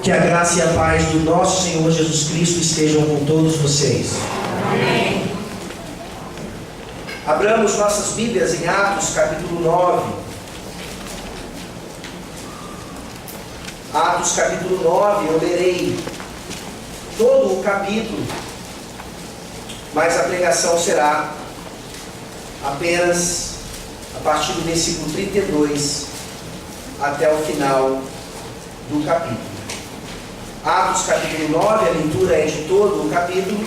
Que a graça e a paz do nosso Senhor Jesus Cristo estejam com todos vocês. Amém. Abramos nossas Bíblias em Atos, capítulo 9. Atos, capítulo 9, eu lerei todo o capítulo, mas a pregação será apenas a partir do versículo 32 até o final do capítulo. Atos capítulo 9, a leitura é de todo o capítulo,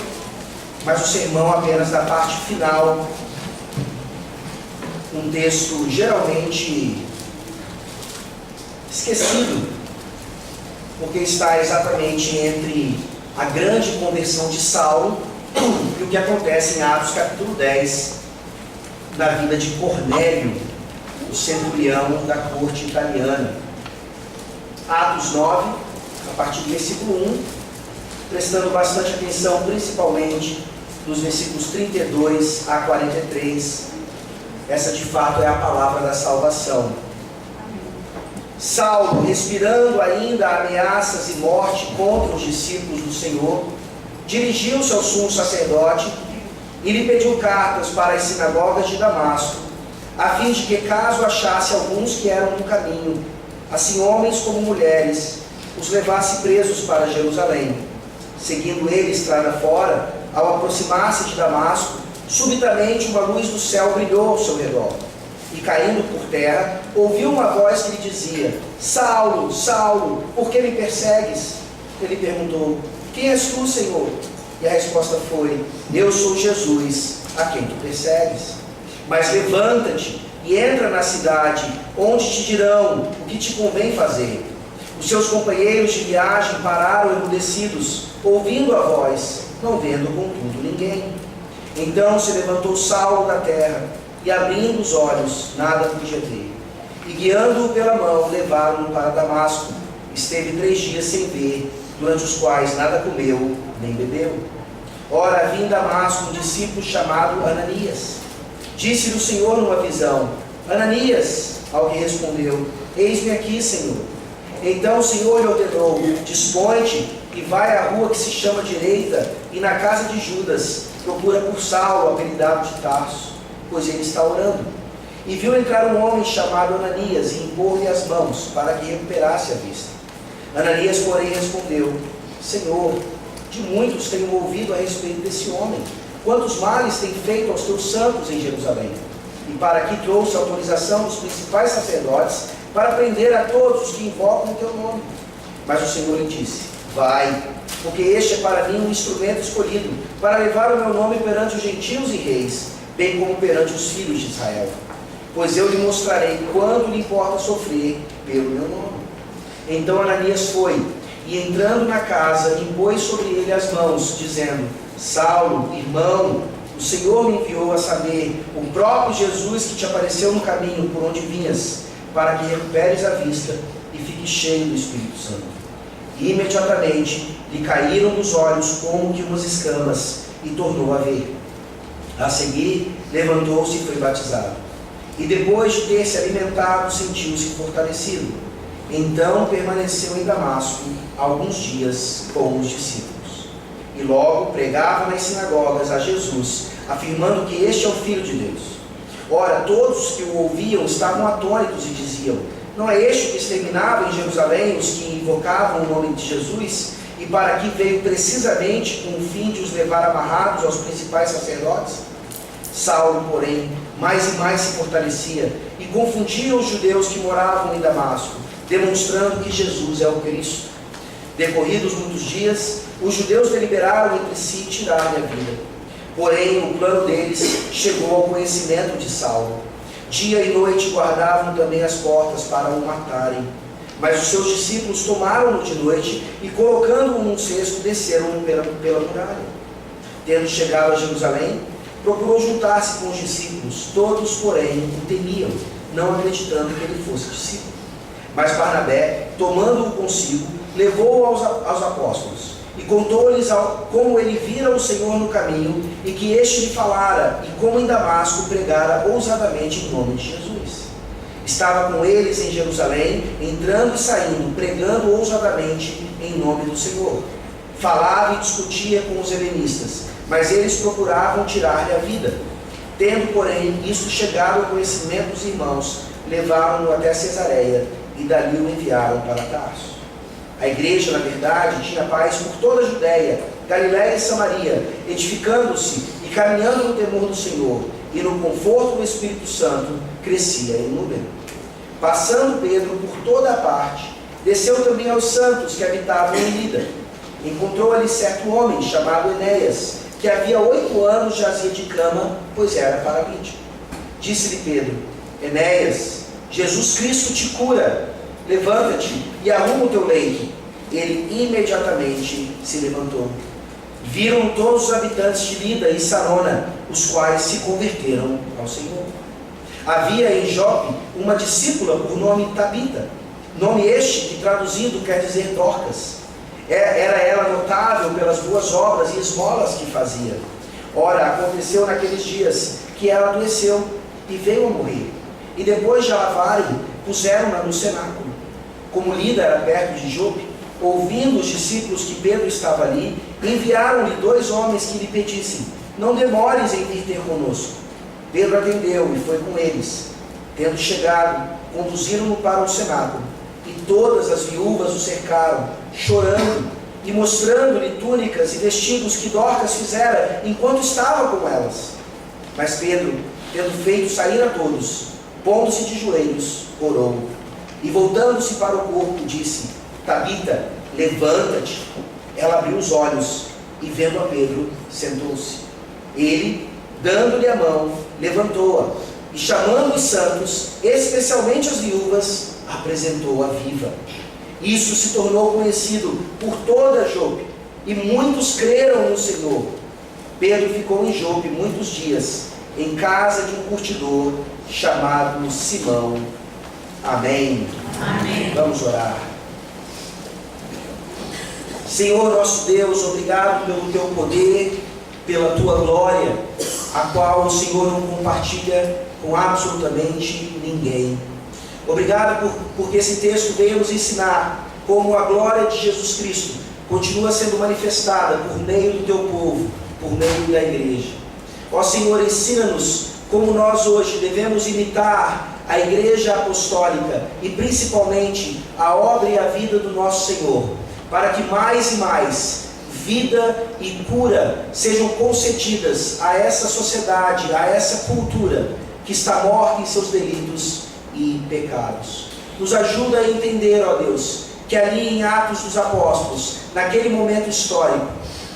mas o sermão apenas da parte final, um texto geralmente esquecido, porque está exatamente entre a grande conversão de Saulo e o que acontece em Atos capítulo 10, na vida de Cornélio, o centurião da corte italiana. Atos 9, a partir do versículo 1, prestando bastante atenção, principalmente dos versículos 32 a 43. Essa de fato é a palavra da salvação. Saulo, respirando ainda ameaças e morte contra os discípulos do Senhor, dirigiu-se ao sumo sacerdote e lhe pediu cartas para as sinagogas de Damasco, a fim de que, caso achasse alguns que eram no caminho, assim homens como mulheres, os levasse presos para Jerusalém. Seguindo ele estrada fora, ao aproximar-se de Damasco, subitamente uma luz do céu brilhou ao seu redor. E caindo por terra, ouviu uma voz que lhe dizia: Saulo, Saulo, por que me persegues? Ele perguntou: Quem és tu, Senhor? E a resposta foi: Eu sou Jesus, a quem tu persegues. Mas levanta-te e entra na cidade, onde te dirão o que te convém fazer. Os seus companheiros de viagem pararam emudecidos, ouvindo a voz, não vendo contudo ninguém. Então se levantou Saulo da terra, e abrindo os olhos, nada podia ver. E guiando-o pela mão, levaram-no para Damasco. Esteve 3 dias sem ver, durante os quais nada comeu, nem bebeu. Ora, havia em Damasco um discípulo chamado Ananias. Disse-lhe o Senhor numa visão: Ananias. Ao que respondeu: Eis-me aqui, Senhor. Então o Senhor lhe ordenou: Dispõe-te e vai à rua que se chama Direita, e na casa de Judas procura por Saulo, apelidado de Tarso, pois ele está orando. E viu entrar um homem chamado Ananias e impor-lhe as mãos para que recuperasse a vista. Ananias, porém, respondeu: Senhor, de muitos tenho ouvido a respeito desse homem, quantos males tem feito aos teus santos em Jerusalém. E para aqui trouxe autorização dos principais sacerdotes para prender a todos os que invocam o teu nome. Mas o Senhor lhe disse: Vai, porque este é para mim um instrumento escolhido, para levar o meu nome perante os gentios e reis, bem como perante os filhos de Israel. Pois eu lhe mostrarei quanto lhe importa sofrer pelo meu nome. Então Ananias foi, e entrando na casa, impôs sobre ele as mãos, dizendo: Saulo, irmão, o Senhor me enviou a saber, o próprio Jesus que te apareceu no caminho por onde vinhas, para que recuperes a vista e fiques cheio do Espírito Santo. E imediatamente lhe caíram dos olhos como que umas escamas, e tornou a ver. A seguir, levantou-se e foi batizado. E depois de ter se alimentado, sentiu-se fortalecido. Então permaneceu em Damasco alguns dias com os discípulos. E logo pregava nas sinagogas a Jesus, afirmando que este é o Filho de Deus. Ora, todos que o ouviam estavam atônitos e diziam: Não é este o que exterminava em Jerusalém os que invocavam o nome de Jesus? E para aqui veio precisamente com o fim de os levar amarrados aos principais sacerdotes? Saulo, porém, mais e mais se fortalecia e confundia os judeus que moravam em Damasco, demonstrando que Jesus é o Cristo. Decorridos muitos dias, os judeus deliberaram entre si tirar-lhe a vida. Porém, o plano deles chegou ao conhecimento de Saulo. Dia e noite guardavam também as portas para o matarem. Mas os seus discípulos tomaram-no de noite e, colocando-o num cesto, desceram-no pela muralha. Tendo chegado a Jerusalém, procurou juntar-se com os discípulos. Todos, porém, o temiam, não acreditando que ele fosse discípulo. Mas Barnabé, tomando-o consigo, levou-o aos apóstolos e contou-lhes como ele vira o Senhor no caminho e que este lhe falara, e como em Damasco pregara ousadamente em nome de Jesus. Estava com eles em Jerusalém, entrando e saindo, pregando ousadamente em nome do Senhor. Falava e discutia com os helenistas, mas eles procuravam tirar-lhe a vida. Tendo, porém, isto chegado ao conhecimento dos irmãos, levaram-no até Cesareia e dali o enviaram para Tarso. A igreja, na verdade, tinha paz por toda a Judéia, Galiléia e Samaria, edificando-se e caminhando no temor do Senhor, e no conforto do Espírito Santo crescia em número. Passando Pedro por toda a parte, desceu também aos santos que habitavam em Lida. Encontrou ali certo homem chamado Enéas, que havia 8 anos jazia de cama, pois era paralítico. Disse-lhe Pedro: Enéas, Jesus Cristo te cura, levanta-te e arruma o teu leito. Ele imediatamente se levantou. Viram todos os habitantes de Lida e Sarona, os quais se converteram ao Senhor. Havia em Jope uma discípula por nome Tabita, nome este que traduzido quer dizer Dorcas. Era ela notável pelas boas obras e esmolas que fazia. Ora, aconteceu naqueles dias que ela adoeceu e veio a morrer. E depois de a lavarem, puseram-na no cenáculo. Como Lida era perto de Jope, ouvindo os discípulos que Pedro estava ali, enviaram-lhe 2 homens que lhe pedissem: não demores em vir ter conosco. Pedro atendeu e foi com eles. Tendo chegado, conduziram-no para o cenáculo, e todas as viúvas o cercaram, chorando e mostrando-lhe túnicas e vestidos que Dorcas fizera enquanto estava com elas. Mas Pedro, tendo feito sair a todos, pondo-se de joelhos, orou, e voltando-se para o corpo, disse: Tabita, levanta-te. Ela abriu os olhos e, vendo a Pedro, sentou-se. Ele, dando-lhe a mão, levantou-a e, chamando os santos, especialmente as viúvas, apresentou-a viva. Isso se tornou conhecido por toda Jope, e muitos creram no Senhor. Pedro ficou em Jope muitos dias, em casa de um curtidor chamado Simão. Amém. Amém. Vamos orar. Senhor nosso Deus, obrigado pelo teu poder, pela tua glória, a qual o Senhor não compartilha com absolutamente ninguém. Obrigado porque esse texto veio nos ensinar como a glória de Jesus Cristo continua sendo manifestada por meio do teu povo, por meio da igreja. Ó Senhor, ensina-nos como nós hoje devemos imitar a igreja apostólica e principalmente a obra e a vida do nosso Senhor, para que mais e mais vida e cura sejam concedidas a essa sociedade, a essa cultura que está morta em seus delitos e pecados. Nos ajuda a entender, ó Deus, que ali em Atos dos Apóstolos, naquele momento histórico,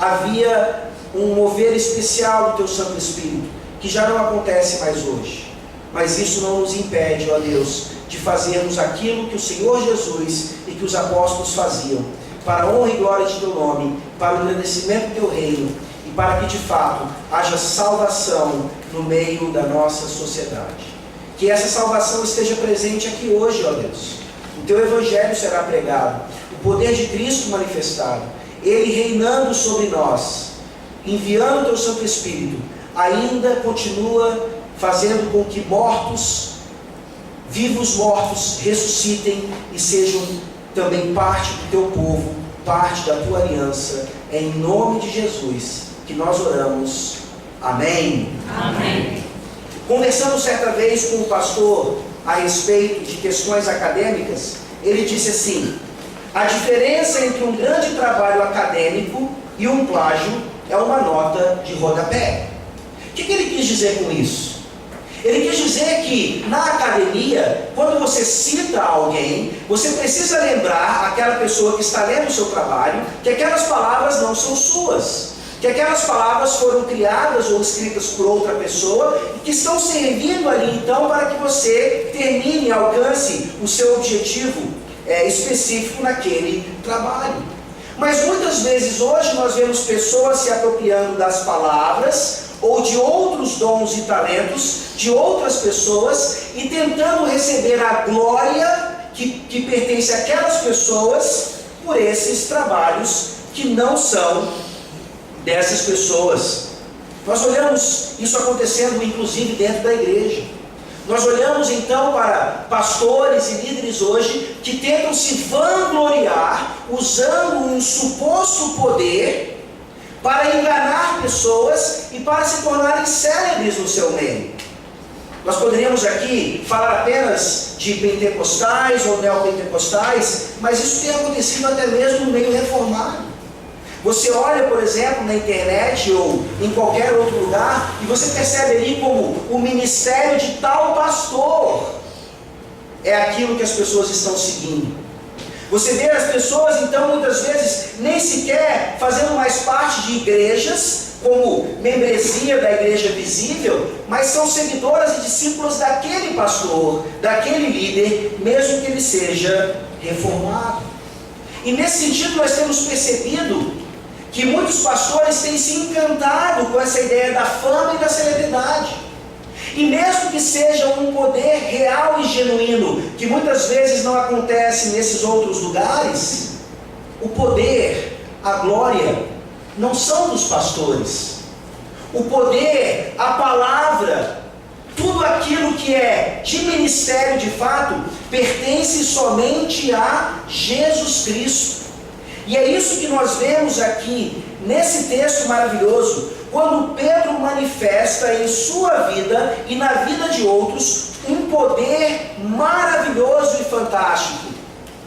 havia um mover especial do teu Santo Espírito, que já não acontece mais hoje. Mas isso não nos impede, ó Deus, de fazermos aquilo que o Senhor Jesus e que os apóstolos faziam, para a honra e glória de teu nome, para o engrandecimento do teu reino, e para que de fato haja salvação no meio da nossa sociedade. Que essa salvação esteja presente aqui hoje, ó Deus. O teu evangelho será pregado, o poder de Cristo manifestado, ele reinando sobre nós, enviando o teu Santo Espírito, ainda continua fazendo com que vivos mortos, ressuscitem e sejam também parte do teu povo, parte da tua aliança. É em nome de Jesus que nós oramos. Amém. Amém. Conversando certa vez com o pastor a respeito de questões acadêmicas, ele disse assim: a diferença entre um grande trabalho acadêmico e um plágio é uma nota de rodapé. O que ele quis dizer com isso? Ele quis dizer que na academia, quando você cita alguém, você precisa lembrar aquela pessoa que está lendo o seu trabalho que aquelas palavras não são suas, que aquelas palavras foram criadas ou escritas por outra pessoa e que estão servindo ali então para que você termine e alcance o seu objetivo específico naquele trabalho. Mas muitas vezes hoje nós vemos pessoas se apropriando das palavras ou de outros dons e talentos de outras pessoas e tentando receber a glória que pertence àquelas pessoas por esses trabalhos que não são dessas pessoas. Nós olhamos isso acontecendo inclusive dentro da igreja. Nós olhamos então para pastores e líderes hoje que tentam se vangloriar usando um suposto poder para enganar pessoas e para se tornarem célebres no seu meio. Nós poderíamos aqui falar apenas de pentecostais ou neopentecostais, mas isso tem acontecido até mesmo no meio reformado. Você olha, por exemplo, na internet ou em qualquer outro lugar e você percebe ali como o ministério de tal pastor é aquilo que as pessoas estão seguindo. Você vê as pessoas, então, muitas vezes, nem sequer fazendo mais parte de igrejas, como membresia da igreja visível, mas são seguidoras e discípulos daquele pastor, daquele líder, mesmo que ele seja reformado. E nesse sentido nós temos percebido que muitos pastores têm se encantado com essa ideia da fama e da celebridade. E mesmo que seja um poder real e genuíno, que muitas vezes não acontece nesses outros lugares, o poder, a glória, não são dos pastores. O poder, a palavra, tudo aquilo que é de ministério de fato, pertence somente a Jesus Cristo. E é isso que nós vemos aqui, nesse texto maravilhoso, quando Pedro manifesta em sua vida e na vida de outros um poder maravilhoso e fantástico,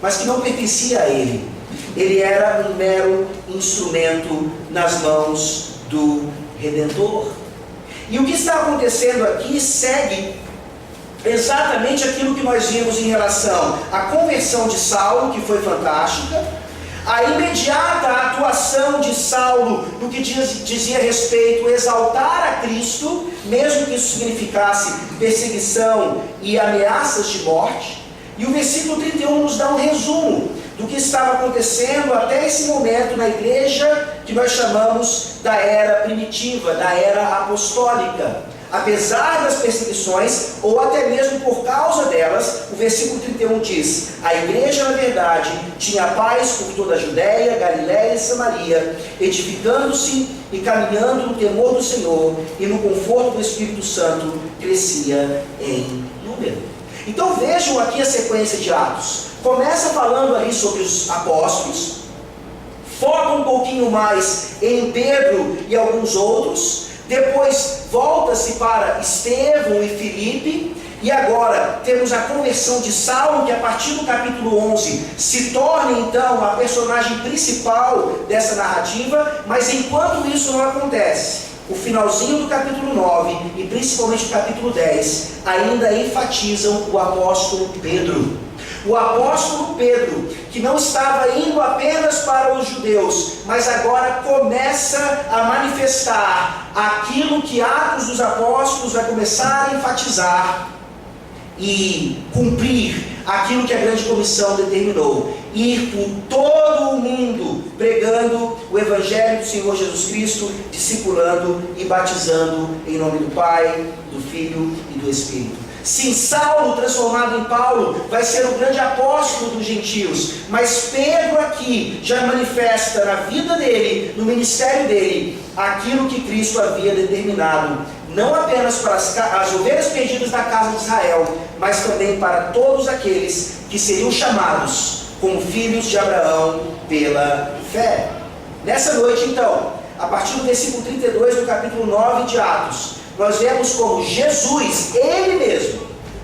mas que não pertencia a ele. Ele era um mero instrumento nas mãos do Redentor. E o que está acontecendo aqui segue exatamente aquilo que nós vimos em relação à conversão de Saulo, que foi fantástica, a imediata atuação de Saulo no que dizia respeito a exaltar a Cristo, mesmo que isso significasse perseguição e ameaças de morte. E o versículo 31 nos dá um resumo do que estava acontecendo até esse momento na igreja que nós chamamos da era primitiva, da era apostólica. Apesar das perseguições, ou até mesmo por causa delas, o versículo 31 diz: a igreja, na verdade, tinha paz por toda a Judéia, Galiléia e Samaria, edificando-se e caminhando no temor do Senhor, e no conforto do Espírito Santo crescia em número. Então vejam aqui a sequência de Atos. Começa falando ali sobre os apóstolos, foca um pouquinho mais em Pedro e alguns outros, depois volta-se para Estevão e Filipe, e agora temos a conversão de Saulo, que a partir do capítulo 11 se torna então a personagem principal dessa narrativa, mas enquanto isso não acontece, o finalzinho do capítulo 9 e principalmente o capítulo 10 ainda enfatizam o apóstolo Pedro. O apóstolo Pedro, que não estava indo apenas para os judeus, mas agora começa a manifestar aquilo que Atos dos Apóstolos vai começar a enfatizar e cumprir aquilo que a grande comissão determinou: ir por todo o mundo pregando o evangelho do Senhor Jesus Cristo, discipulando e batizando em nome do Pai, do Filho e do Espírito. Sim, Saulo, transformado em Paulo, vai ser o grande apóstolo dos gentios, mas Pedro aqui já manifesta na vida dele, no ministério dele, aquilo que Cristo havia determinado, não apenas para as ovelhas perdidas da casa de Israel, mas também para todos aqueles que seriam chamados como filhos de Abraão pela fé. Nessa noite, então, a partir do versículo 32 do capítulo 9 de Atos, nós vemos como Jesus, Ele mesmo,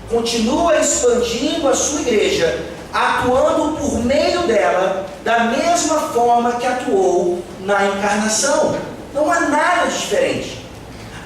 continua expandindo a sua igreja, atuando por meio dela, da mesma forma que atuou na encarnação. Não há nada de diferente.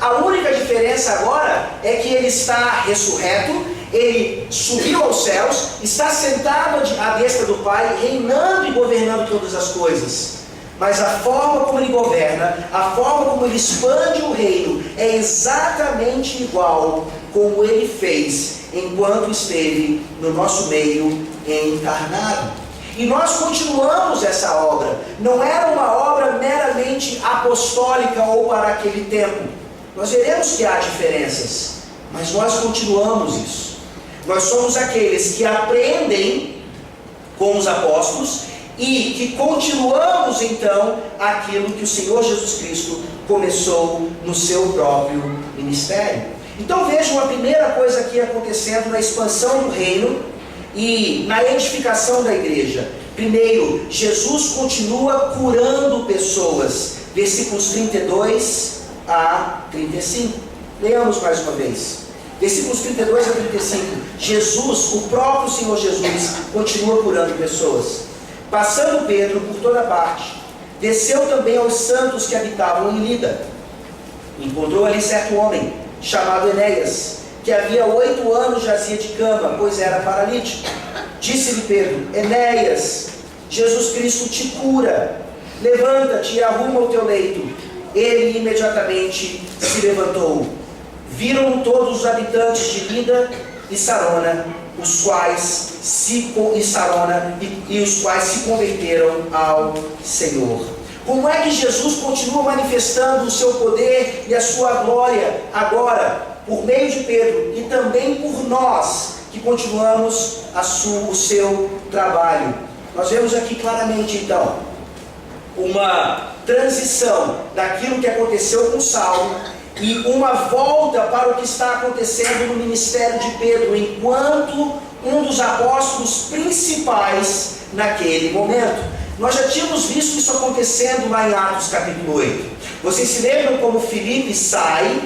A única diferença agora é que Ele está ressurreto, Ele subiu aos céus, está sentado à destra do Pai, reinando e governando todas as coisas. Mas a forma como Ele governa, a forma como Ele expande o reino, é exatamente igual como Ele fez enquanto esteve no nosso meio encarnado. E nós continuamos essa obra. Não era uma obra meramente apostólica ou para aquele tempo. Nós veremos que há diferenças, mas nós continuamos isso. Nós somos aqueles que aprendem com os apóstolos e que continuamos então aquilo que o Senhor Jesus Cristo começou no seu próprio ministério. Então vejam a primeira coisa aqui acontecendo na expansão do reino e na edificação da igreja. Primeiro, Jesus continua curando pessoas. Versículos 32 a 35. Leamos mais uma vez. Versículos 32 a 35. Jesus, o próprio Senhor Jesus, continua curando pessoas. Passando Pedro por toda parte, desceu também aos santos que habitavam em Lida. Encontrou ali certo homem, chamado Enéas, que havia 8 anos jazia de cama, pois era paralítico. Disse-lhe Pedro: Enéas, Jesus Cristo te cura. Levanta-te e arruma o teu leito. Ele imediatamente se levantou. Viram todos os habitantes de Lida e Sarona, os quais se converteram ao Senhor. Como é que Jesus continua manifestando o seu poder e a sua glória agora, por meio de Pedro e também por nós, que continuamos o seu trabalho? Nós vemos aqui claramente, então, uma transição daquilo que aconteceu com Saulo e uma volta para o que está acontecendo no ministério de Pedro, enquanto um dos apóstolos principais naquele momento. Nós já tínhamos visto isso acontecendo lá em Atos capítulo 8. Vocês se lembram como Filipe sai,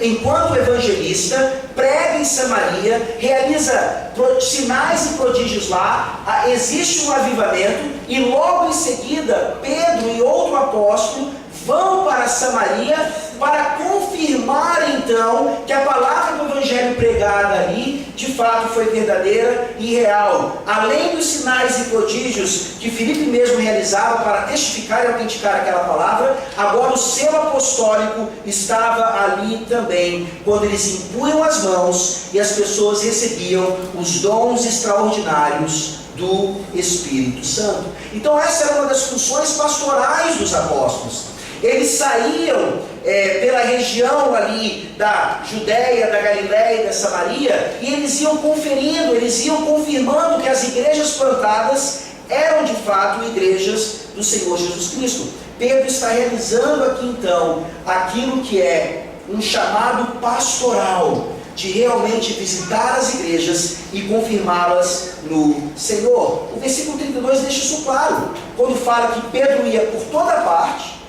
enquanto evangelista, prega em Samaria, realiza sinais e prodígios lá, existe um avivamento, e logo em seguida, Pedro e outro apóstolo vão para Samaria para confirmar então que a palavra do evangelho pregada ali de fato foi verdadeira e real. Além dos sinais e prodígios que Filipe mesmo realizava para testificar e autenticar aquela palavra, agora o selo apostólico estava ali também, quando eles impunham as mãos e as pessoas recebiam os dons extraordinários do Espírito Santo. Então essa era uma das funções pastorais dos apóstolos. Eles saíam pela região ali da Judéia, da Galiléia e da Samaria, e eles iam conferindo, eles iam confirmando que as igrejas plantadas eram de fato igrejas do Senhor Jesus Cristo. Pedro está realizando aqui então aquilo que é um chamado pastoral, de realmente visitar as igrejas e confirmá-las no Senhor. O versículo 32 deixa isso claro, quando fala que Pedro ia por toda parte,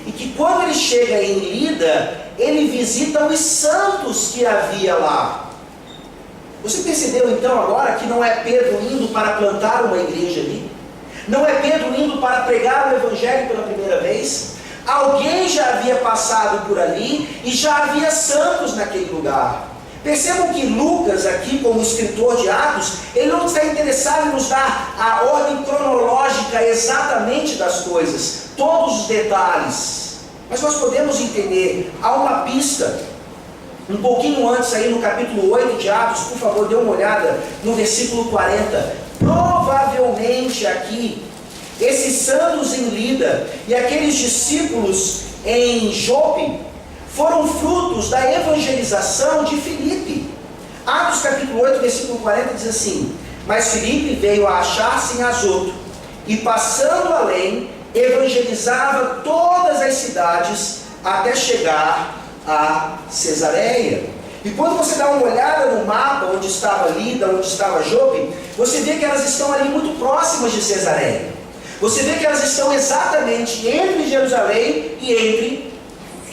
e que quando ele chega em Lida, ele visita os santos que havia lá. Você percebeu então agora que não é Pedro indo para plantar uma igreja ali? Não é Pedro indo para pregar o evangelho pela primeira vez? Alguém já havia passado por ali e já havia santos naquele lugar. Percebam que Lucas aqui, como escritor de Atos, ele não está interessado em nos dar a ordem cronológica exatamente das coisas, todos os detalhes. Mas nós podemos entender, há uma pista, um pouquinho antes aí no capítulo 8 de Atos, por favor, dê uma olhada no versículo 40. Provavelmente aqui, esses santos em Lida e aqueles discípulos em Jope foram frutos da evangelização de Filipe. Atos capítulo 8, versículo 40 diz assim: Mas Filipe veio a achar-se em Azoto, e passando além, evangelizava todas as cidades até chegar a Cesareia. E quando você dá uma olhada no mapa onde estava Lida, onde estava Jope, você vê que elas estão ali muito próximas de Cesareia. Você vê que elas estão exatamente entre Jerusalém e entre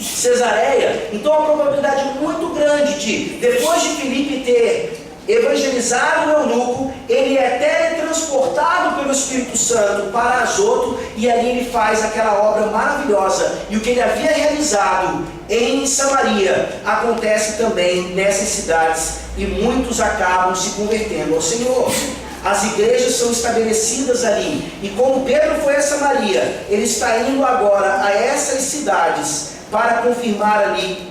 Cesareia. Então a probabilidade muito grande de, depois de Filipe ter evangelizado o eunuco, ele é teletransportado pelo Espírito Santo para Azoto, e ali ele faz aquela obra maravilhosa. E o que ele havia realizado em Samaria acontece também nessas cidades, e muitos acabam se convertendo ao Senhor. As igrejas são estabelecidas ali, e como Pedro foi a Samaria, ele está indo agora a essas cidades para confirmar ali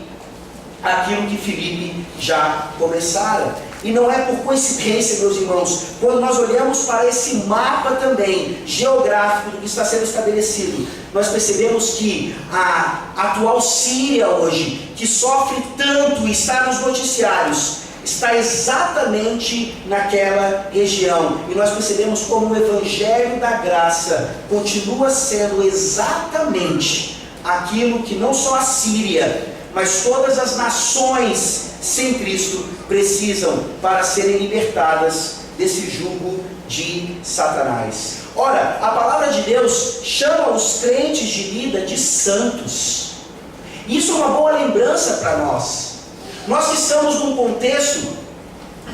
aquilo que Filipe já começara. E não é por coincidência, meus irmãos, quando nós olhamos para esse mapa também geográfico do que está sendo estabelecido, nós percebemos que a atual Síria hoje, que sofre tanto e está nos noticiários, está exatamente naquela região. E nós percebemos como o Evangelho da Graça continua sendo exatamente aquilo que não só a Síria, mas todas as nações sem Cristo precisam para serem libertadas desse jugo de Satanás. Ora, a palavra de Deus chama os crentes de Lida de santos. Isso é uma boa lembrança para nós. Nós que estamos num contexto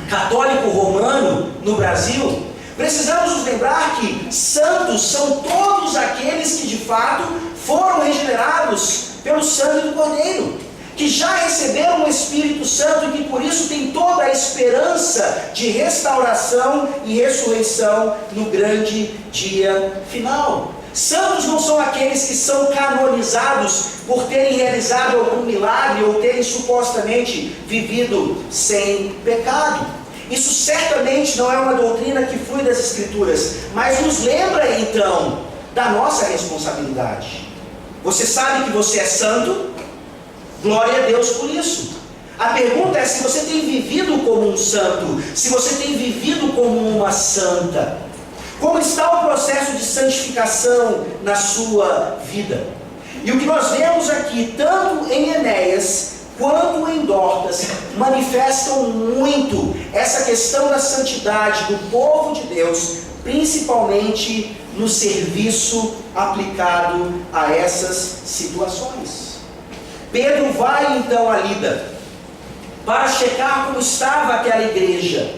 católico romano no Brasil, precisamos nos lembrar que santos são todos aqueles que de fato foram regenerados pelo sangue do Cordeiro, que já receberam o Espírito Santo e que por isso tem toda a esperança de restauração e ressurreição no grande dia final. Santos não são aqueles que são canonizados por terem realizado algum milagre ou terem supostamente vivido sem pecado. Isso certamente não é uma doutrina que flui das Escrituras, mas nos lembra então da nossa responsabilidade. Você sabe que você é santo? Glória a Deus por isso. A pergunta é se você tem vivido como um santo, se você tem vivido como uma santa. Como está o processo de santificação na sua vida? E o que nós vemos aqui, tanto em Enéas quanto em Dorcas, manifestam muito essa questão da santidade do povo de Deus, principalmente no serviço aplicado a essas situações. Pedro vai então a Lida para checar como estava aquela igreja.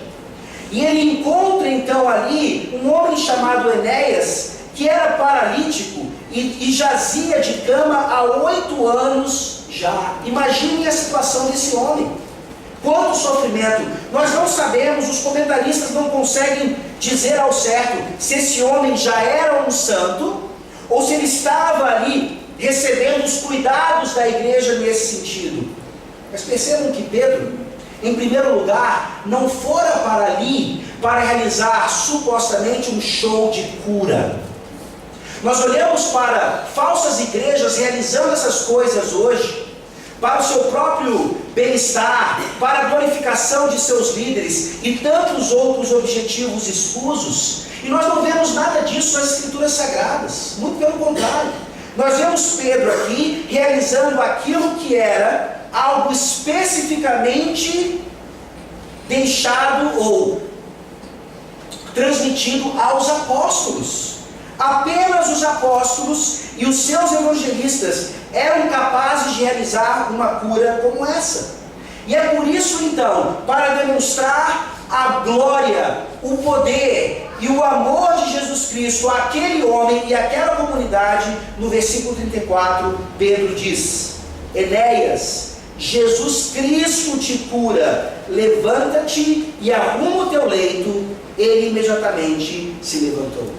E ele encontra então ali um homem chamado Enéas, que era paralítico e jazia de cama há 8 anos já. Imaginem a situação desse homem. Quanto sofrimento! Nós não sabemos, os comentaristas não conseguem dizer ao certo se esse homem já era um santo ou se ele estava ali recebendo os cuidados da igreja nesse sentido. Mas percebam que Pedro, em primeiro lugar, não fora para ali para realizar supostamente um show de cura. Nós olhamos para falsas igrejas realizando essas coisas hoje, para o seu próprio bem-estar, para a glorificação de seus líderes e tantos outros objetivos escusos, e nós não vemos nada disso nas Escrituras Sagradas, muito pelo contrário. Nós vemos Pedro aqui realizando aquilo que era algo especificamente deixado ou transmitido aos apóstolos. Apenas os apóstolos e os seus evangelistas eram capazes de realizar uma cura como essa. E é por isso então, para demonstrar a glória, o poder e o amor de Jesus Cristo àquele homem e àquela comunidade, no versículo 34, Pedro diz: Enéas, Jesus Cristo te cura, levanta-te e arruma o teu leito. Ele imediatamente se levantou.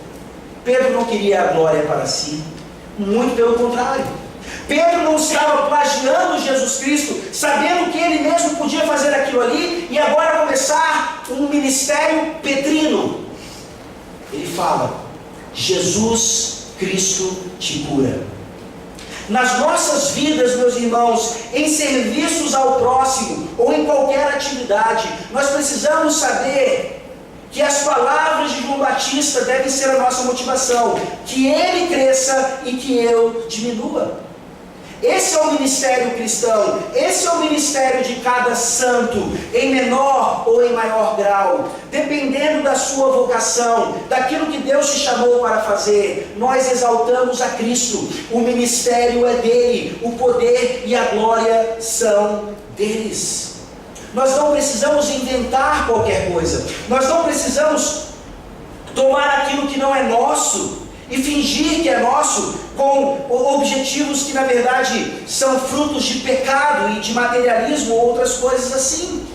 Pedro não queria a glória para si, muito pelo contrário. Pedro não estava plagiando Jesus Cristo, sabendo que ele mesmo podia fazer aquilo ali e agora começar um ministério petrino. Ele fala: Jesus Cristo te cura. Nas nossas vidas, meus irmãos, em serviços ao próximo ou em qualquer atividade, nós precisamos saber que as palavras de João Batista devem ser a nossa motivação, que ele cresça e que eu diminua. Esse é o ministério cristão, esse é o ministério de cada santo, em menor ou em maior grau, dependendo da sua vocação, daquilo que Deus te chamou para fazer. Nós exaltamos a Cristo, o ministério é dele, o poder e a glória são deles. Nós não precisamos inventar qualquer coisa, nós não precisamos tomar aquilo que não é nosso e fingir que é nosso, com objetivos que na verdade são frutos de pecado e de materialismo ou outras coisas assim.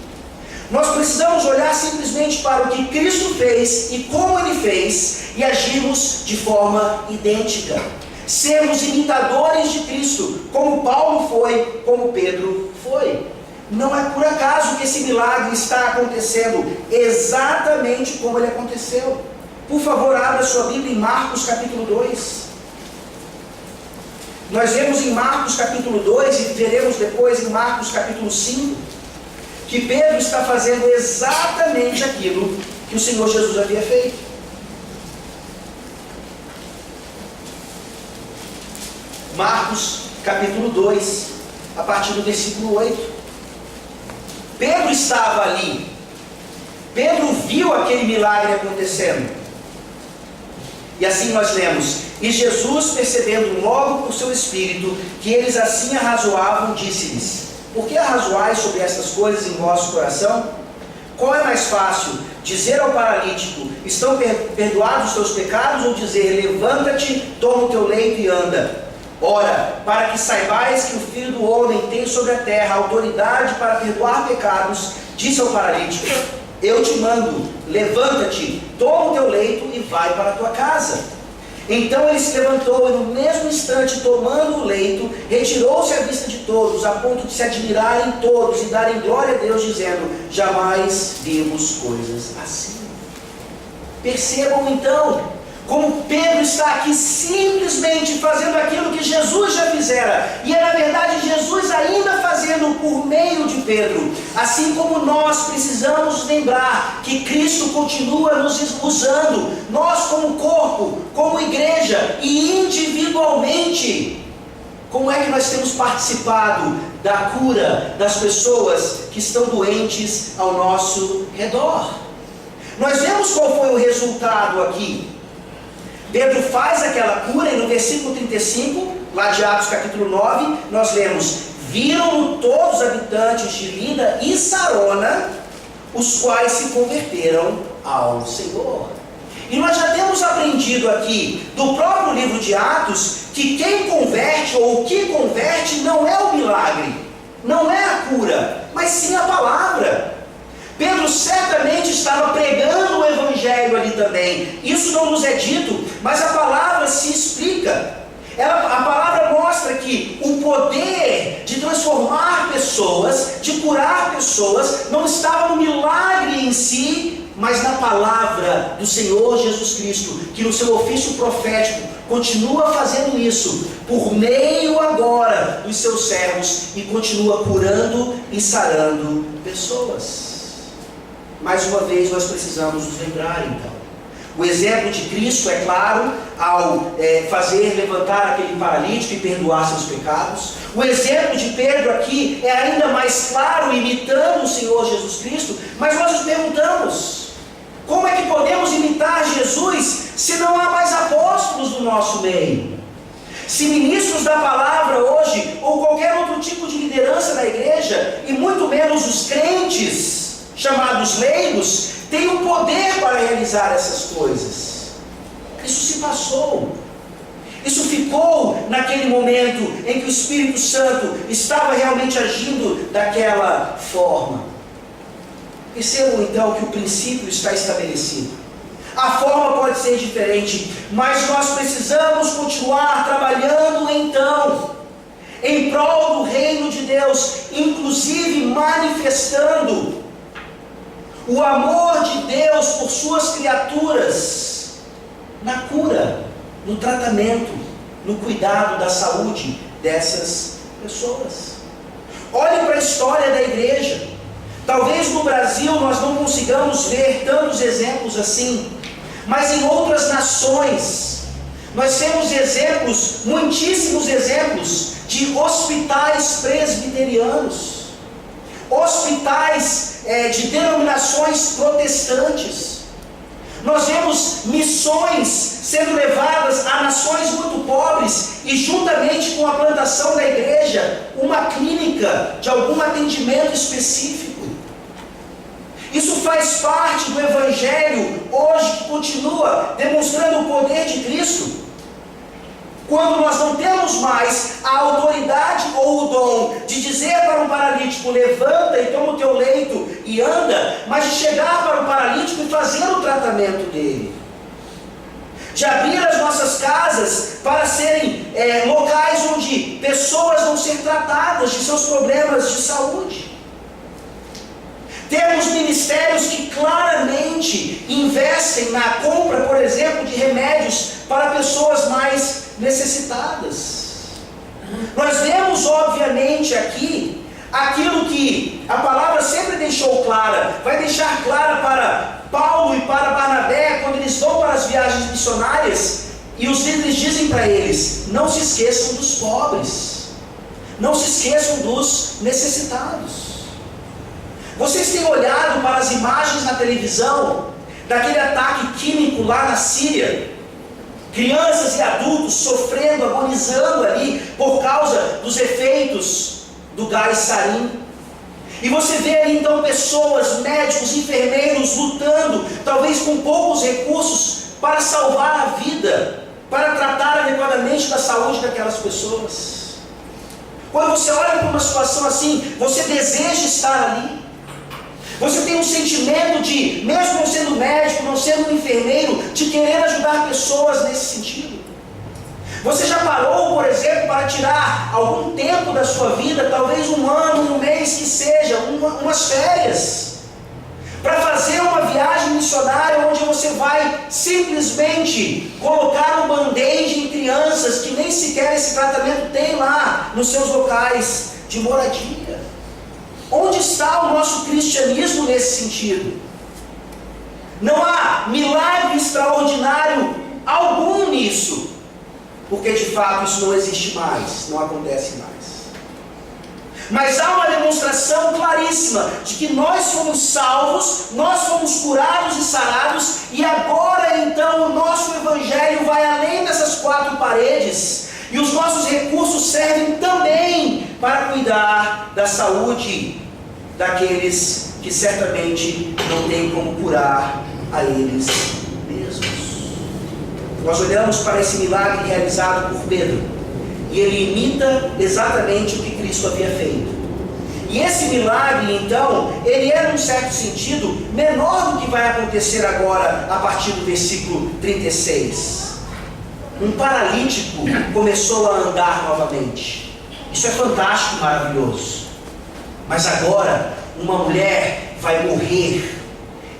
Nós precisamos olhar simplesmente para o que Cristo fez e como Ele fez e agirmos de forma idêntica. Sermos imitadores de Cristo, como Paulo foi, como Pedro foi. Não é por acaso que esse milagre está acontecendo exatamente como ele aconteceu. Por favor, abra sua Bíblia em Marcos capítulo 2. Nós vemos em Marcos capítulo 2 e veremos depois em Marcos capítulo 5 que Pedro está fazendo exatamente aquilo que o Senhor Jesus havia feito. Marcos capítulo 2, a partir do versículo 8. Pedro estava ali. Pedro viu aquele milagre acontecendo. E assim nós lemos: e Jesus, percebendo logo por seu espírito que eles assim arrazoavam, disse-lhes: por que arrazoais sobre estas coisas em vosso coração? Qual é mais fácil, dizer ao paralítico: estão perdoados os teus pecados, ou dizer: levanta-te, toma o teu leito e anda? Ora, para que saibais que o Filho do Homem tem sobre a terra autoridade para perdoar pecados, disse ao paralítico: eu te mando, levanta-te, toma o teu leito e vai para a tua casa. Então ele se levantou e no mesmo instante, tomando o leito, retirou-se à vista de todos, a ponto de se admirarem todos e darem glória a Deus, dizendo: jamais vimos coisas assim. Percebam então como Pedro está aqui simplesmente fazendo aquilo que Jesus já fizera, e é na verdade Jesus ainda fazendo por meio de Pedro. Assim como nós precisamos lembrar que Cristo continua nos usando, nós como corpo, como igreja e individualmente, como é que nós temos participado da cura das pessoas que estão doentes ao nosso redor? Nós vemos qual foi o resultado aqui. Pedro faz aquela cura e no versículo 35, lá de Atos capítulo 9, nós lemos: viram-no todos os habitantes de Lida e Sarona, os quais se converteram ao Senhor. E nós já temos aprendido aqui, do próprio livro de Atos, que quem converte ou o que converte não é o milagre, não é a cura, mas sim a palavra. Pedro certamente estava pregando o Evangelho ali também. Isso não nos é dito, mas a palavra se explica. A palavra mostra que o poder de transformar pessoas, de curar pessoas, não estava no milagre em si, mas na palavra do Senhor Jesus Cristo, que no seu ofício profético continua fazendo isso, por meio agora dos seus servos, e continua curando e sarando pessoas. Mais uma vez nós precisamos nos lembrar então. O exemplo de Cristo, é claro, ao fazer levantar aquele paralítico e perdoar seus pecados. O exemplo de Pedro aqui é ainda mais claro, imitando o Senhor Jesus Cristo. Mas nós nos perguntamos: como é que podemos imitar Jesus se não há mais apóstolos no nosso meio? Se ministros da palavra hoje, ou qualquer outro tipo de liderança na igreja, e muito menos os crentes chamados leigos, tem o poder para realizar essas coisas. Isso se passou. Isso ficou naquele momento em que o Espírito Santo estava realmente agindo daquela forma. Percebam então que o princípio está estabelecido. A forma pode ser diferente, mas nós precisamos continuar trabalhando então em prol do reino de Deus, inclusive manifestando o amor de Deus por suas criaturas, na cura, no tratamento, no cuidado da saúde dessas pessoas. Olhem para a história da igreja. Talvez no Brasil nós não consigamos ver tantos exemplos assim, mas em outras nações nós temos exemplos, muitíssimos exemplos, de hospitais presbiterianos, hospitais de denominações protestantes. Nós vemos missões sendo levadas a nações muito pobres, e juntamente com a plantação da igreja, uma clínica de algum atendimento específico. Isso faz parte do Evangelho hoje, que continua demonstrando o poder de Cristo. Quando nós não temos mais a autoridade ou o dom de dizer para um paralítico: levanta e toma o teu leito e anda, mas de chegar para o paralítico e fazer o tratamento dele. De abrir as nossas casas para serem locais onde pessoas vão ser tratadas de seus problemas de saúde. Temos ministérios que claramente investem na compra, por exemplo, de remédios para pessoas mais necessitadas. Nós vemos, obviamente, aqui aquilo que a palavra sempre deixou clara, vai deixar clara para Paulo e para Barnabé quando eles vão para as viagens missionárias, e os líderes dizem para eles: não se esqueçam dos pobres. Não se esqueçam dos necessitados. Vocês têm olhado para as imagens na televisão daquele ataque químico lá na Síria? Crianças e adultos sofrendo, agonizando ali por causa dos efeitos do gás sarin. E você vê ali então pessoas, médicos, enfermeiros lutando, talvez com poucos recursos, para salvar a vida, para tratar adequadamente da saúde daquelas pessoas. Quando você olha para uma situação assim, você deseja estar ali. Você tem um sentimento de, mesmo não sendo médico, não sendo um enfermeiro, de querer ajudar pessoas nesse sentido. Você já parou, por exemplo, para tirar algum tempo da sua vida, talvez um ano, um mês que seja, umas férias, para fazer uma viagem missionária onde você vai simplesmente colocar um band-aid em crianças que nem sequer esse tratamento tem lá nos seus locais de moradia? Onde está o nosso cristianismo nesse sentido? Não há milagre extraordinário algum nisso, porque de fato isso não existe mais, não acontece mais. Mas há uma demonstração claríssima de que nós fomos salvos, nós fomos curados e sarados, e agora então o nosso evangelho vai além dessas quatro paredes, e os nossos recursos servem também para cuidar da saúde daqueles que certamente não têm como curar a eles mesmos. Nós olhamos para esse milagre realizado por Pedro, e ele imita exatamente o que Cristo havia feito. E esse milagre, então, ele é, num certo sentido, menor do que vai acontecer agora, a partir do versículo 36. Um paralítico começou a andar novamente. Isso é fantástico, maravilhoso. Mas agora, uma mulher vai morrer,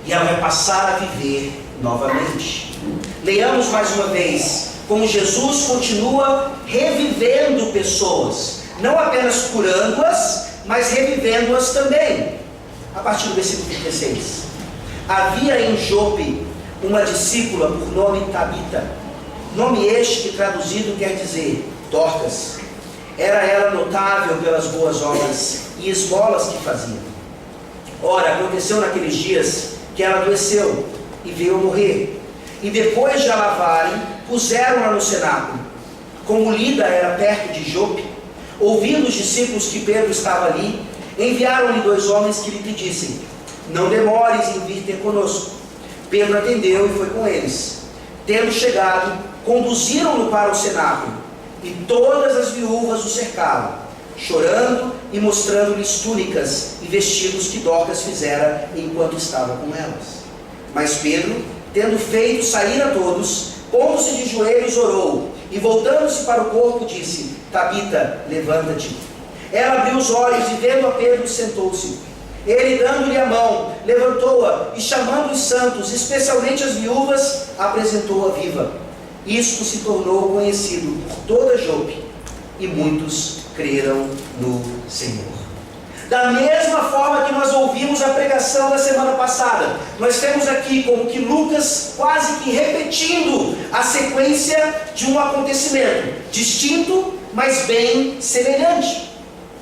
e ela vai passar a viver novamente. Leiamos mais uma vez como Jesus continua revivendo pessoas, não apenas curando-as, mas revivendo-as também. A partir do versículo 36. Havia em Jope uma discípula por nome Tabita, nome este que traduzido quer dizer Dorcas. Era ela notável pelas boas obras e esmolas que fazia. Ora, aconteceu naqueles dias que ela adoeceu e veio a morrer. E depois de a lavarem, puseram-na no cenáculo. Como Lida era perto de Jope, ouvindo os discípulos que Pedro estava ali, enviaram-lhe 2 homens que lhe pedissem: não demores em vir ter conosco. Pedro atendeu e foi com eles. Tendo chegado, conduziram-no para o cenáculo, e todas as viúvas o cercaram, chorando e mostrando-lhes túnicas e vestidos que Dorcas fizera enquanto estava com elas. Mas Pedro, tendo feito sair a todos, pondo-se de joelhos, orou, e voltando-se para o corpo, disse: Tabita, levanta-te. Ela abriu os olhos e, vendo a Pedro, sentou-se. Ele, dando-lhe a mão, levantou-a e, chamando os santos, especialmente as viúvas, apresentou-a viva. Isto se tornou conhecido por toda Jope, e muitos creram no Senhor. Da mesma forma que nós ouvimos a pregação da semana passada, nós temos aqui como que Lucas quase que repetindo a sequência de um acontecimento distinto, mas bem semelhante.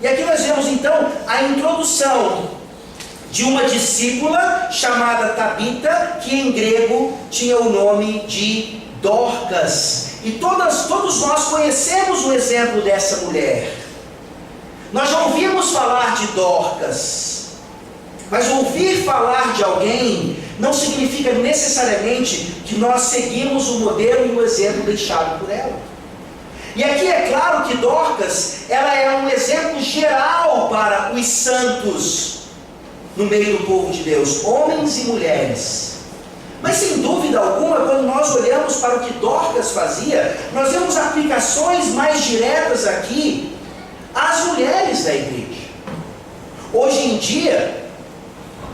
E aqui nós vemos então a introdução de uma discípula chamada Tabita, que em grego tinha o nome de Dorcas. E todos nós conhecemos o exemplo dessa mulher. Nós já ouvimos falar de Dorcas, mas ouvir falar de alguém não significa necessariamente que nós seguimos o modelo e o exemplo deixado por ela. E aqui é claro que Dorcas, ela é um exemplo geral para os santos no meio do povo de Deus, homens e mulheres. Mas sem dúvida alguma, quando nós olhamos para o que Dorcas fazia, nós vemos aplicações mais diretas aqui às mulheres da igreja. Hoje em dia,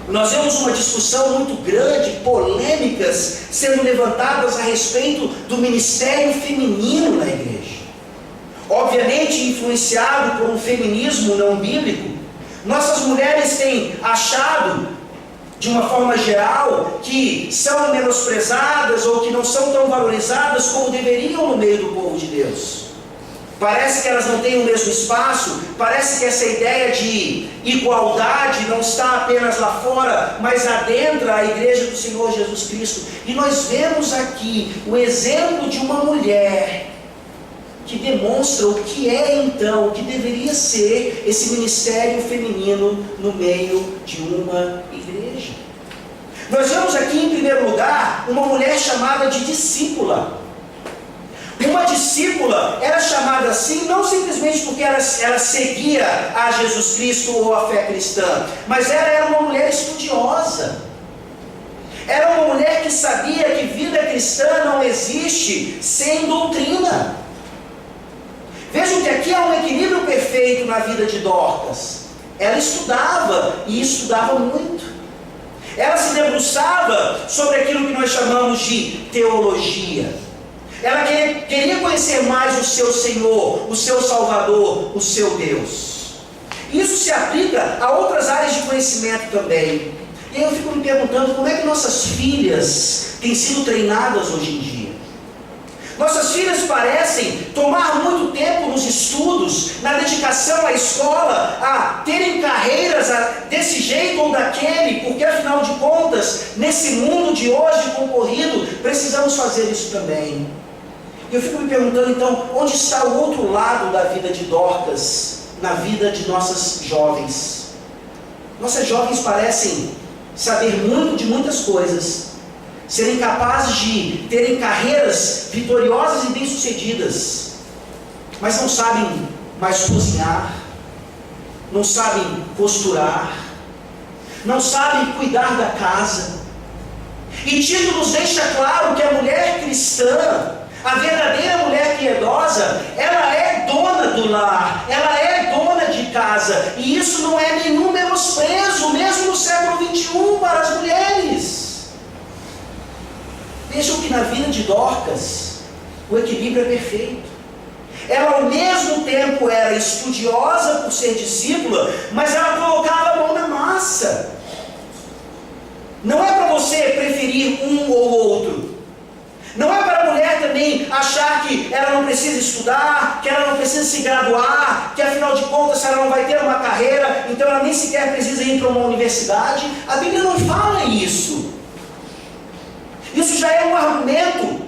nós vemos uma discussão muito grande, polêmicas sendo levantadas a respeito do ministério feminino na igreja. Obviamente influenciado por um feminismo não bíblico, nossas mulheres têm achado, de uma forma geral, que são menosprezadas ou que não são tão valorizadas como deveriam no meio do povo de Deus. Parece que elas não têm o mesmo espaço, parece que essa ideia de igualdade não está apenas lá fora, mas adentra a igreja do Senhor Jesus Cristo. E nós vemos aqui o exemplo de uma mulher que demonstra o que é então, o que deveria ser esse ministério feminino no meio de uma igreja. Nós vemos aqui em primeiro lugar uma mulher chamada de discípula. Uma discípula era chamada assim não simplesmente porque ela seguia a Jesus Cristo ou a fé cristã, mas ela era uma mulher estudiosa. Era uma mulher que sabia que vida cristã não existe sem doutrina. Vejam que aqui há um equilíbrio perfeito na vida de Dorcas. Ela estudava e estudava muito. Ela se debruçava sobre aquilo que nós chamamos de teologia. Ela queria conhecer mais o seu Senhor, o seu Salvador, o seu Deus. Isso se aplica a outras áreas de conhecimento também. E aí eu fico me perguntando como é que nossas filhas têm sido treinadas hoje em dia. Nossas filhas parecem tomar muito tempo nos estudos, na dedicação à escola, a terem carreiras desse jeito ou daquele, porque afinal de contas, nesse mundo de hoje concorrido, precisamos fazer isso também. E eu fico me perguntando então, onde está o outro lado da vida de Dorcas, na vida de nossas jovens? Nossas jovens parecem saber muito de muitas coisas, serem capazes de terem carreiras vitoriosas e bem-sucedidas, mas não sabem mais cozinhar, não sabem costurar, não sabem cuidar da casa. E Tito nos deixa claro que a mulher cristã, a verdadeira mulher piedosa, ela é dona do lar, ela é dona de casa, e isso não é nenhum menosprezo, mesmo no século XXI, para as mulheres. Vejam que na vida de Dorcas, o equilíbrio é perfeito. Ela ao mesmo tempo era estudiosa por ser discípula, mas ela colocava a mão na massa. Não é para você preferir um ou outro. Não é para a mulher também achar que ela não precisa estudar, que ela não precisa se graduar, que afinal de contas ela não vai ter uma carreira, então ela nem sequer precisa ir para uma universidade. A Bíblia não fala isso. Isso já é um argumento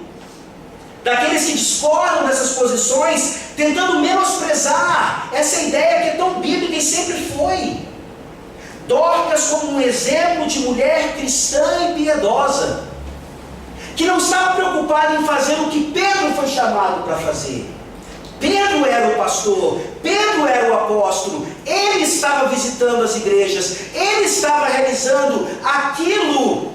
daqueles que discordam dessas posições, tentando menosprezar essa ideia que é tão bíblica e sempre foi. Dorcas como um exemplo de mulher cristã e piedosa, que não estava preocupada em fazer o que Pedro foi chamado para fazer. Pedro era o pastor, Pedro era o apóstolo, ele estava visitando as igrejas, ele estava realizando aquilo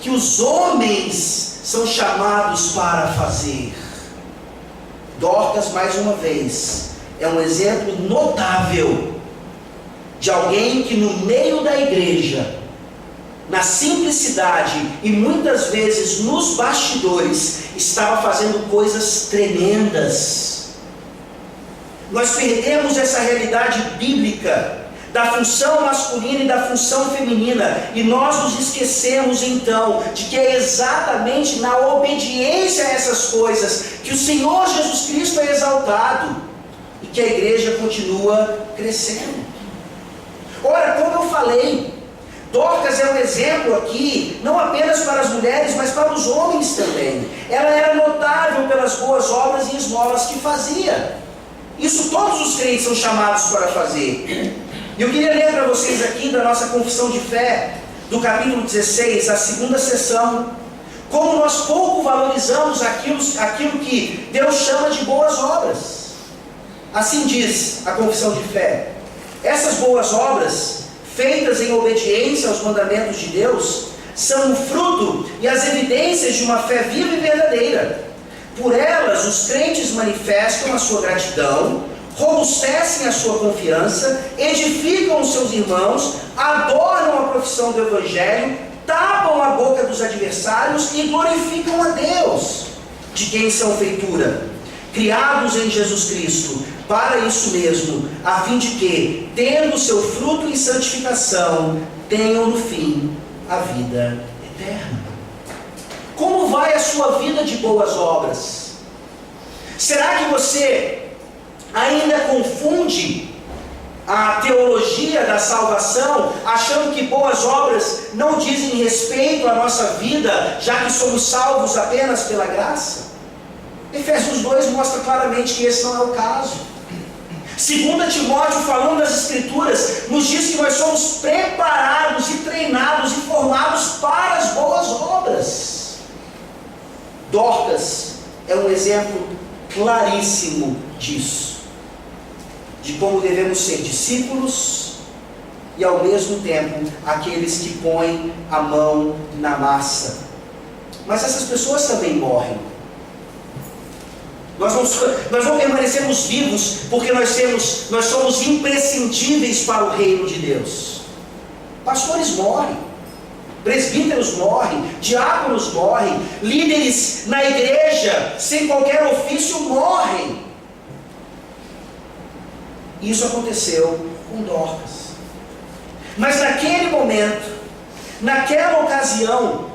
que os homens são chamados para fazer. Dorcas, mais uma vez, é um exemplo notável de alguém que no meio da igreja, na simplicidade e muitas vezes nos bastidores, estava fazendo coisas tremendas. Nós perdemos essa realidade bíblica da função masculina e da função feminina, e nós nos esquecemos então de que é exatamente na obediência a essas coisas que o Senhor Jesus Cristo é exaltado e que a igreja continua crescendo. Ora, como eu falei, Dorcas é um exemplo aqui, não apenas para as mulheres, mas para os homens também. Ela era notável pelas boas obras e esmolas que fazia. Isso todos os crentes são chamados para fazer. E eu queria ler para vocês aqui da nossa confissão de fé, do capítulo 16, a segunda sessão, como nós pouco valorizamos aquilo que Deus chama de boas obras. Assim diz a confissão de fé: essas boas obras, feitas em obediência aos mandamentos de Deus, são o fruto e as evidências de uma fé viva e verdadeira. Por elas, os crentes manifestam a sua gratidão, robustecem a sua confiança, edificam os seus irmãos, adornam a profissão do Evangelho, tapam a boca dos adversários e glorificam a Deus, de quem são feitura, criados em Jesus Cristo, para isso mesmo, a fim de que, tendo seu fruto em santificação, tenham no fim a vida eterna. Como vai a sua vida de boas obras? Será que você ainda confunde a teologia da salvação, achando que boas obras não dizem respeito à nossa vida, já que somos salvos apenas pela graça? Efésios 2 mostra claramente que esse não é o caso. 2 Timóteo, falando das Escrituras, nos diz que nós somos preparados e treinados e formados para as boas obras. Dorcas é um exemplo claríssimo disso, de como devemos ser discípulos e ao mesmo tempo aqueles que põem a mão na massa. Mas essas pessoas também morrem. Nós não permanecemos vivos porque nós somos imprescindíveis para o reino de Deus. Pastores morrem, presbíteros morrem, diáconos morrem, líderes na igreja sem qualquer ofício morrem. Isso aconteceu com Dorcas. Mas naquele momento, naquela ocasião,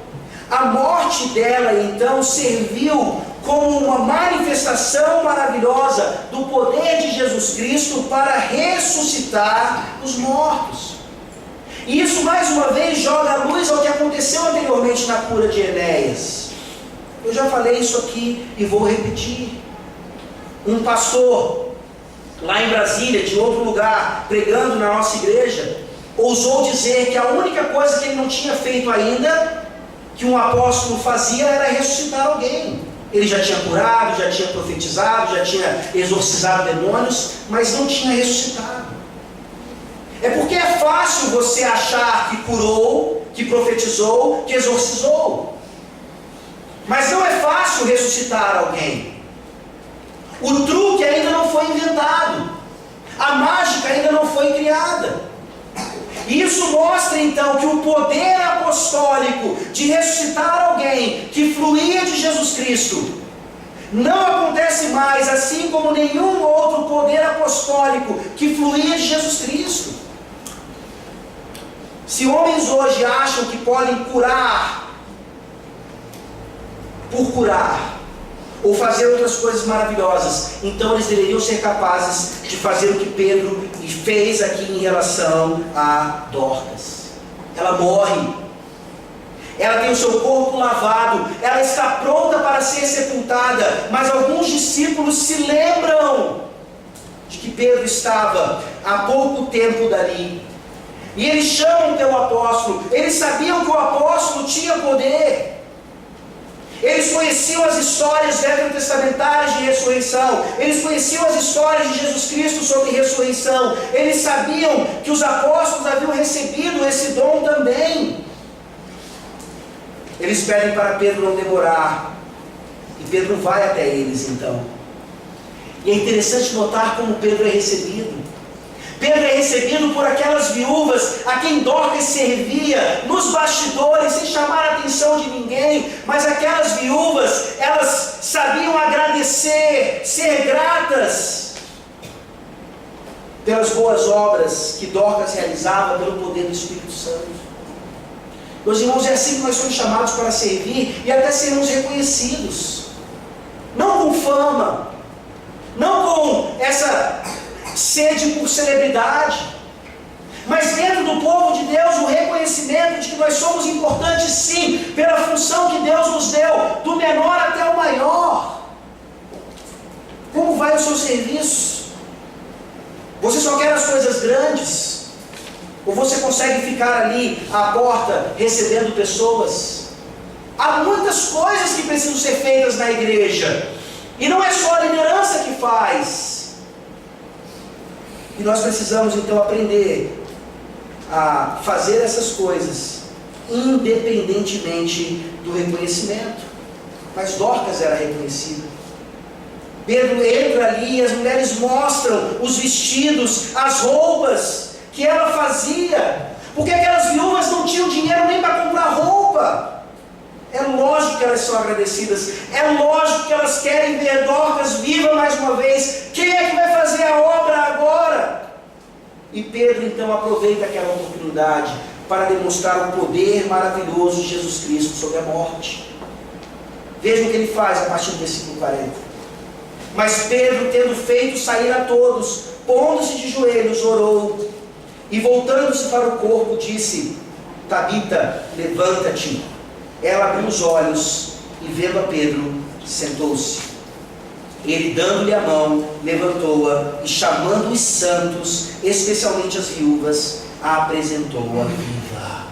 a morte dela então serviu como uma manifestação maravilhosa do poder de Jesus Cristo para ressuscitar os mortos. E isso mais uma vez joga a luz ao que aconteceu anteriormente na cura de Enéas. Eu já falei isso aqui e vou repetir. Um pastor lá em Brasília, de outro lugar, pregando na nossa igreja, ousou dizer que a única coisa que ele não tinha feito ainda, que um apóstolo fazia, era ressuscitar alguém. Ele já tinha curado, já tinha profetizado, já tinha exorcizado demônios, mas não tinha ressuscitado. É porque é fácil você achar que curou, que profetizou, que exorcizou. Mas não é fácil ressuscitar alguém. O truque ainda não foi inventado. A mágica ainda não foi criada. Isso mostra então que o poder apostólico de ressuscitar alguém que fluía de Jesus Cristo não acontece mais, assim como nenhum outro poder apostólico que fluía de Jesus Cristo. Se homens hoje acham que podem curar por curar, ou fazer outras coisas maravilhosas, então eles deveriam ser capazes de fazer o que Pedro fez aqui em relação a Dorcas. Ela morre, ela tem o seu corpo lavado, ela está pronta para ser sepultada, mas alguns discípulos se lembram de que Pedro estava há pouco tempo dali, e eles chamam pelo apóstolo. Eles sabiam que o apóstolo tinha poder. Eles conheciam as histórias veterotestamentárias de ressurreição. Eles conheciam as histórias de Jesus Cristo sobre ressurreição. Eles sabiam que os apóstolos haviam recebido esse dom também. Eles pedem para Pedro não demorar. E Pedro vai até eles então. E é interessante notar como Pedro é recebido. Pedro é recebido por aquelas viúvas a quem Dorcas servia nos bastidores, sem chamar a atenção de ninguém. Mas aquelas viúvas, elas sabiam agradecer, ser gratas pelas boas obras que Dorcas realizava pelo poder do Espírito Santo. Meus irmãos, é assim que nós somos chamados para servir e até sermos reconhecidos. Não com fama, não com essa sede por celebridade, mas dentro do povo de Deus o reconhecimento de que nós somos importantes sim, pela função que Deus nos deu, do menor até o maior. Como vai o seu serviço? Você só quer as coisas grandes? Ou você consegue ficar ali à porta recebendo pessoas? Há muitas coisas que precisam ser feitas na igreja, e não é só a liderança que faz. E nós precisamos então aprender a fazer essas coisas independentemente do reconhecimento. Mas Dorcas era reconhecida. Pedro entra ali e as mulheres mostram os vestidos, as roupas que ela fazia, porque aquelas viúvas não tinham dinheiro nem para comprar roupa. É lógico que elas são agradecidas, é lógico que elas querem ver Dorcas viva mais uma vez. Quem é que vai fazer a obra agora? E Pedro então aproveita aquela oportunidade para demonstrar o poder maravilhoso de Jesus Cristo sobre a morte. Vejam o que ele faz a partir do versículo 40. Mas Pedro, tendo feito sair a todos, pondo-se de joelhos, orou, e voltando-se para o corpo, disse: Tabita, levanta-te. Ela abriu os olhos, e vendo a Pedro, sentou-se. Ele, dando-lhe a mão, levantou-a, e chamando os santos, especialmente as viúvas, a apresentou-a viva.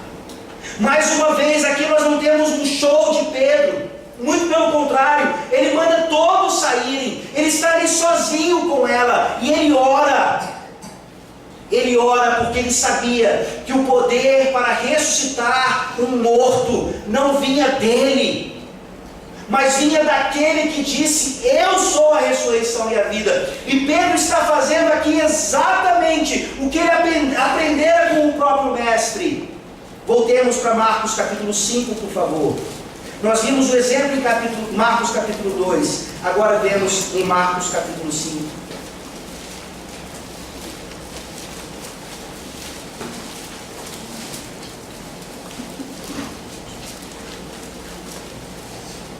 Mais uma vez, aqui nós não temos um show de Pedro. Muito pelo contrário, ele manda todos saírem. Ele está ali sozinho com ela, e ele ora. Ele ora porque ele sabia que o poder para ressuscitar um morto não vinha dele, mas vinha daquele que disse: eu sou a ressurreição e a vida. E Pedro está fazendo aqui exatamente o que ele aprendera com o próprio mestre. Voltemos para Marcos capítulo 5, por favor. Nós vimos o exemplo em Marcos capítulo 2, agora vemos em Marcos capítulo 5.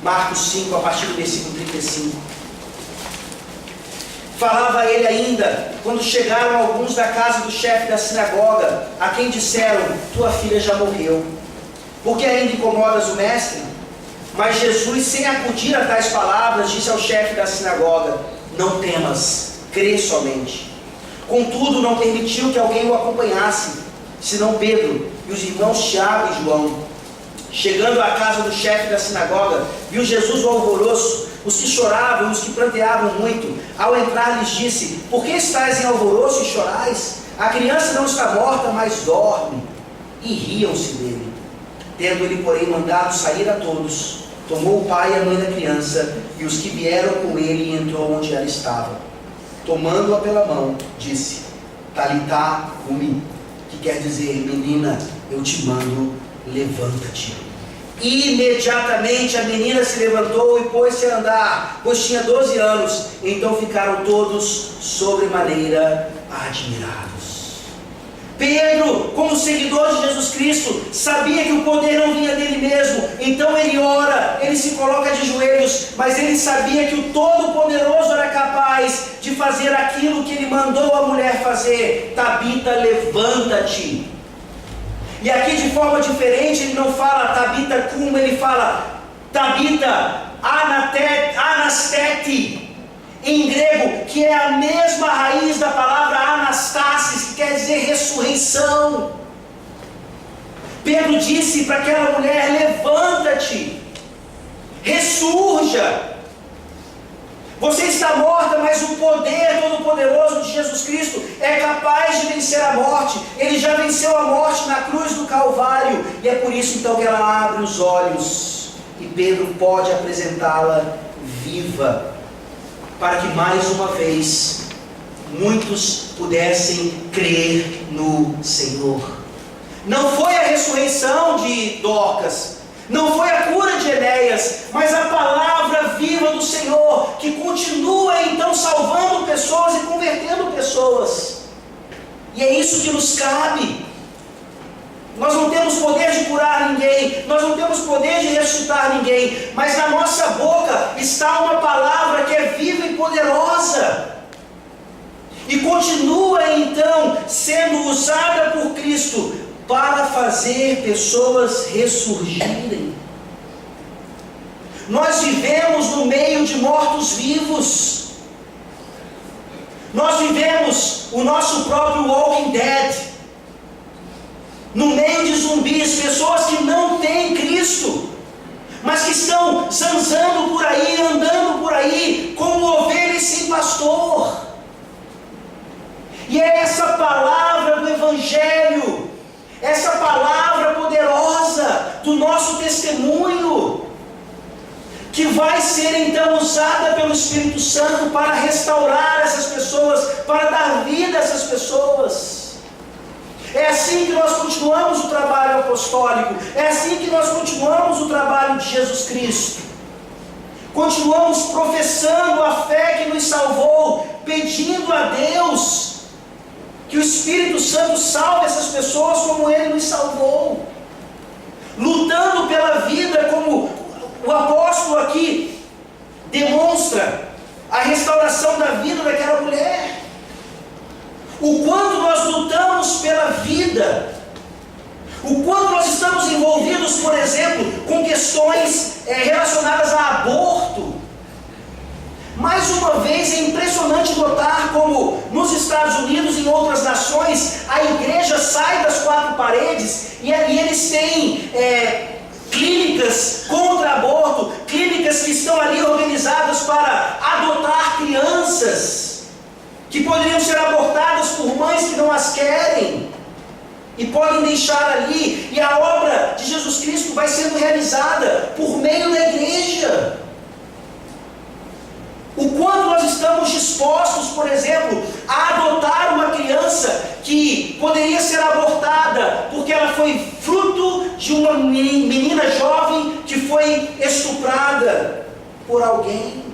Marcos 5, a partir do versículo 35. Falava ele ainda, quando chegaram alguns da casa do chefe da sinagoga, a quem disseram: tua filha já morreu, por que ainda incomodas o mestre? Mas Jesus, sem acudir a tais palavras, disse ao chefe da sinagoga: não temas, crê somente. Contudo, não permitiu que alguém o acompanhasse, senão Pedro e os irmãos Tiago e João. Chegando à casa do chefe da sinagoga, viu Jesus o alvoroço, os que choravam e os que pranteavam muito. Ao entrar, lhes disse: por que estáis em alvoroço e chorais? A criança não está morta, mas dorme. E riam-se dele. Tendo ele, porém, mandado sair a todos, tomou o pai e a mãe da criança e os que vieram com ele, e entrou onde ela estava. Tomando-a pela mão, disse: Talitá cumi, que quer dizer: menina, eu te mando, levanta-te. Imediatamente a menina se levantou e pôs-se a andar, pois tinha 12 anos. Então ficaram todos sobremaneira admirados. Pedro, como seguidor de Jesus Cristo, sabia que o poder não vinha dele mesmo. Então ele ora, ele se coloca de joelhos, mas ele sabia que o Todo-Poderoso era capaz de fazer aquilo que ele mandou a mulher fazer. Tabita, levanta-te. E aqui, de forma diferente, ele não fala Tabita cum, ele fala Tabita anastete, em grego, que é a mesma raiz da palavra anastasis, que quer dizer ressurreição. Pedro disse para aquela mulher: levanta-te, ressurja. Você está morta, mas o poder todo-poderoso de Jesus Cristo é capaz de vencer a morte. Ele já venceu a morte na cruz do Calvário. E é por isso então que ela abre os olhos e Pedro pode apresentá-la viva, para que mais uma vez muitos pudessem crer no Senhor. Não foi a ressurreição de Dorcas, não foi a cura de Enéas, mas a palavra viva do Senhor, que continua então salvando pessoas e convertendo pessoas. E é isso que nos cabe. Nós não temos poder de curar ninguém, nós não temos poder de ressuscitar ninguém, mas na nossa boca está uma palavra que é viva e poderosa, e continua então sendo usada por Cristo para fazer pessoas ressurgirem. Nós vivemos no meio de mortos-vivos. Nós vivemos o nosso próprio Walking Dead, no meio de zumbis, pessoas que não têm Cristo, mas que estão zanzando por aí, andando por aí, como ovelhas sem pastor. E é essa palavra do Evangelho, essa palavra poderosa do nosso testemunho, que vai ser então usada pelo Espírito Santo para restaurar essas pessoas, para dar vida a essas pessoas. É assim que nós continuamos o trabalho apostólico, é assim que nós continuamos o trabalho de Jesus Cristo. Continuamos professando a fé que nos salvou, pedindo a Deus que o Espírito Santo salve essas pessoas como Ele nos salvou, lutando pela vida, como o apóstolo aqui demonstra. a restauração da vida daquela mulher. O quanto nós lutamos pela vida, o quanto nós estamos envolvidos, por exemplo, com questões relacionadas a aborto. Mais uma vez, é impressionante notar como nos Estados Unidos e em outras nações, a igreja sai das quatro paredes e eles têm clínicas contra aborto, clínicas que estão ali organizadas para adotar crianças que poderiam ser abortadas por mães que não as querem e podem deixar ali, e a obra de Jesus Cristo vai sendo realizada por meio da igreja. O quanto nós estamos dispostos, por exemplo, a adotar uma criança que poderia ser abortada porque ela foi fruto de uma menina jovem que foi estuprada por alguém.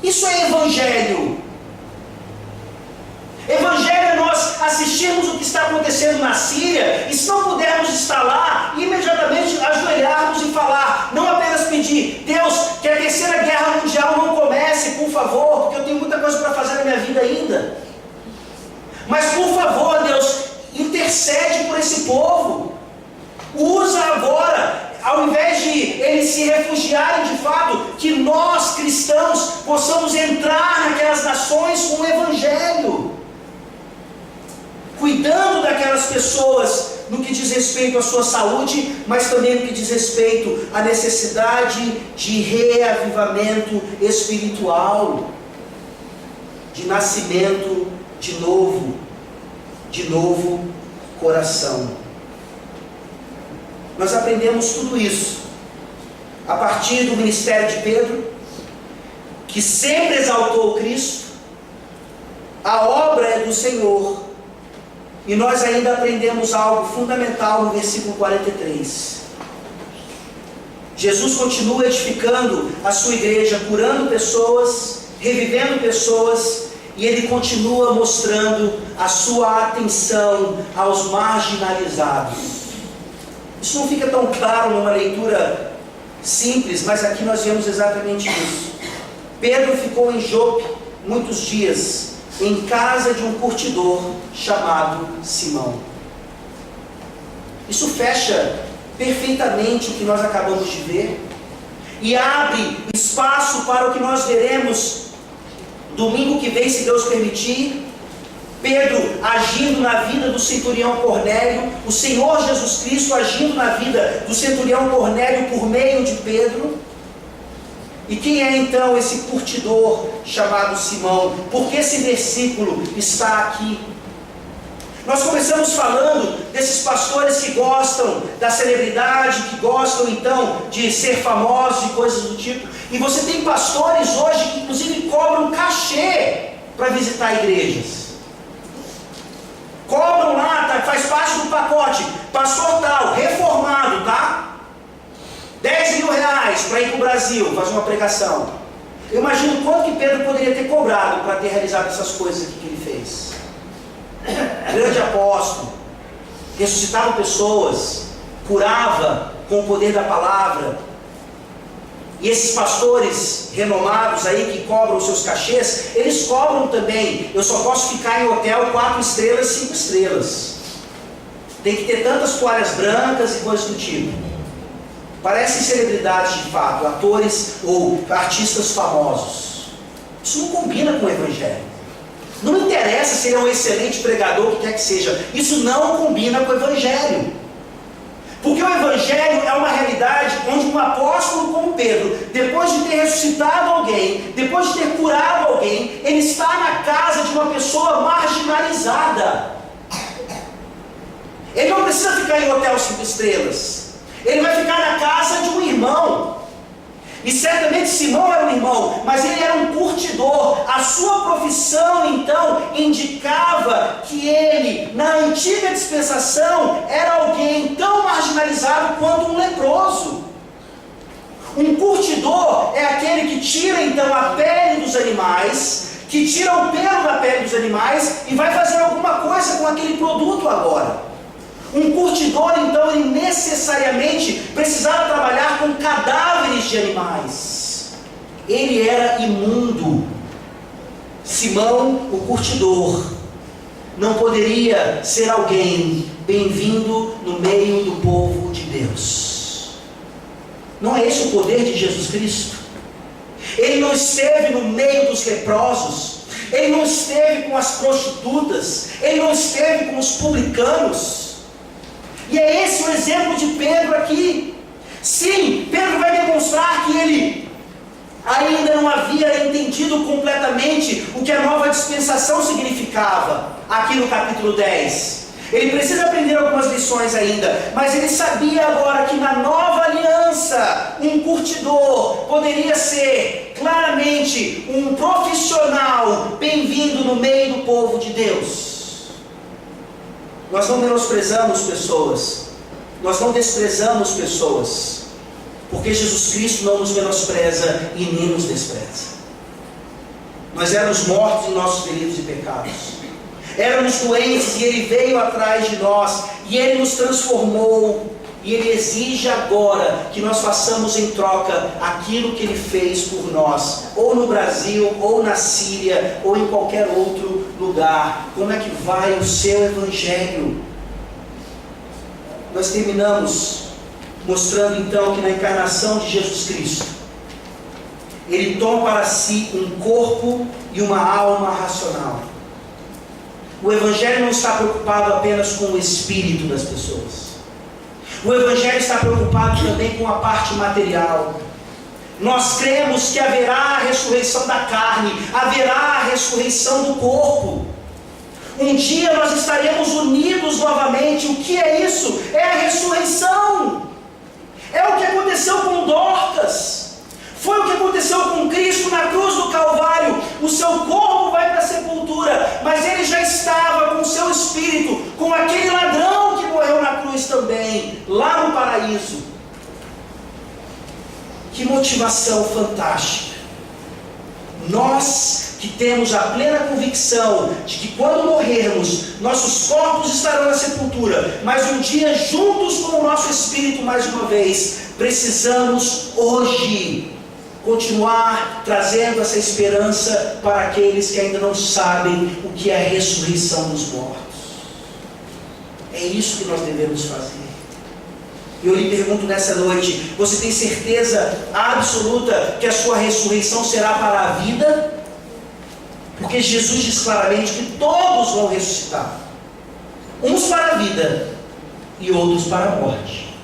Isso é evangelho. Evangelho é nós assistirmos o que está acontecendo na Síria, e se não pudermos estar lá, imediatamente ajoelharmos e falar, não apenas pedir, Deus, que a terceira guerra mundial não comece, por favor, porque eu tenho muita coisa para fazer na minha vida ainda. Mas por favor, Deus, intercede por esse povo. Usa agora, ao invés de eles se refugiarem de fato, que nós cristãos possamos entrar naquelas nações com o Evangelho, cuidando daquelas pessoas no que diz respeito à sua saúde, mas também no que diz respeito à necessidade de reavivamento espiritual, de nascimento de novo coração. Nós aprendemos tudo isso a partir do ministério de Pedro, que sempre exaltou Cristo. A obra é do Senhor. E nós ainda aprendemos algo fundamental no versículo 43. Jesus continua edificando a sua igreja, curando pessoas, revivendo pessoas, e Ele continua mostrando a sua atenção aos marginalizados. Isso não fica tão claro numa leitura simples, mas aqui nós vemos exatamente isso. Pedro ficou em Jope muitos dias, em casa de um curtidor chamado Simão. Isso fecha perfeitamente o que nós acabamos de ver e abre espaço para o que nós veremos domingo que vem, se Deus permitir. Pedro agindo na vida do centurião Cornélio, o Senhor Jesus Cristo agindo na vida do centurião Cornélio por meio de Pedro. E quem é então esse curtidor chamado Simão? Por que esse versículo está aqui? Nós começamos falando desses pastores que gostam da celebridade, que gostam então de ser famosos e coisas do tipo. E você tem pastores hoje que inclusive cobram cachê para visitar igrejas. Cobram lá, tá, faz parte do pacote, pastor tal, reformado, tá? 10 mil reais para ir para o Brasil fazer uma pregação. Eu imagino quanto que Pedro poderia ter cobrado para ter realizado essas coisas aqui que ele fez. Grande apóstolo, ressuscitava pessoas, curava com o poder da palavra. E esses pastores renomados aí que cobram os seus cachês, eles cobram também. Eu só posso ficar em hotel 4 estrelas, 5 estrelas. Tem que ter tantas toalhas brancas e coisas do tipo. Parecem celebridades de fato, atores ou artistas famosos. Isso não combina com o Evangelho. Não interessa se ele é um excelente pregador, o que quer que seja. Isso não combina com o Evangelho. Porque o Evangelho é uma realidade onde um apóstolo como Pedro, depois de ter ressuscitado alguém, depois de ter curado alguém, ele está na casa de uma pessoa marginalizada. Ele não precisa ficar em hotel 5 estrelas. Ele vai ficar na casa de um irmão. E certamente Simão era um irmão, mas ele era um curtidor. A sua profissão, então, indicava que ele, na antiga dispensação, era alguém tão marginalizado quanto um leproso. Um curtidor é aquele que tira, então, a pele dos animais, que tira o pelo da pele dos animais e vai fazer alguma coisa com aquele produto agora. Um curtidor, então, ele necessariamente precisava trabalhar com cadáveres de animais. Ele era imundo. Simão, o curtidor, não poderia ser alguém bem-vindo no meio do povo de Deus. Não é esse o poder de Jesus Cristo? Ele não esteve no meio dos leprosos, ele não esteve com as prostitutas, ele não esteve com os publicanos. E é esse o exemplo de Pedro aqui. Sim, Pedro vai demonstrar que ele ainda não havia entendido completamente o que a nova dispensação significava, aqui no capítulo 10. Ele precisa aprender algumas lições ainda, mas ele sabia agora que na nova aliança, um curtidor poderia ser claramente um profissional bem-vindo no meio do povo de Deus. Nós não menosprezamos pessoas, nós não desprezamos pessoas, porque Jesus Cristo não nos menospreza e nem nos despreza. Nós éramos mortos em nossos delitos e pecados, éramos doentes e Ele veio atrás de nós, e Ele nos transformou, e Ele exige agora que nós façamos em troca aquilo que Ele fez por nós, ou no Brasil, ou na Síria, ou em qualquer outro lugar. Como é que vai o seu Evangelho? Nós terminamos mostrando então que na encarnação de Jesus Cristo, Ele toma para si um corpo e uma alma racional. O Evangelho não está preocupado apenas com o espírito das pessoas. O Evangelho está preocupado também com a parte material. Nós cremos que haverá a ressurreição da carne, haverá a ressurreição do corpo. Um dia nós estaremos unidos novamente. O que é isso? É a ressurreição. É o que aconteceu com Dorcas. Foi o que aconteceu com Cristo na cruz do Calvário. O seu corpo vai para a sepultura, mas ele já estava com o seu espírito, com aquele ladrão que morreu na cruz também, lá no paraíso. Que motivação fantástica! Nós que temos a plena convicção de que quando morrermos, nossos corpos estarão na sepultura, mas um dia juntos com o nosso espírito mais uma vez, precisamos hoje continuar trazendo essa esperança para aqueles que ainda não sabem o que é a ressurreição dos mortos. É isso que nós devemos fazer. Eu lhe pergunto nessa noite, você tem certeza absoluta que a sua ressurreição será para a vida? Porque Jesus diz claramente que todos vão ressuscitar. Uns para a vida e outros para a morte.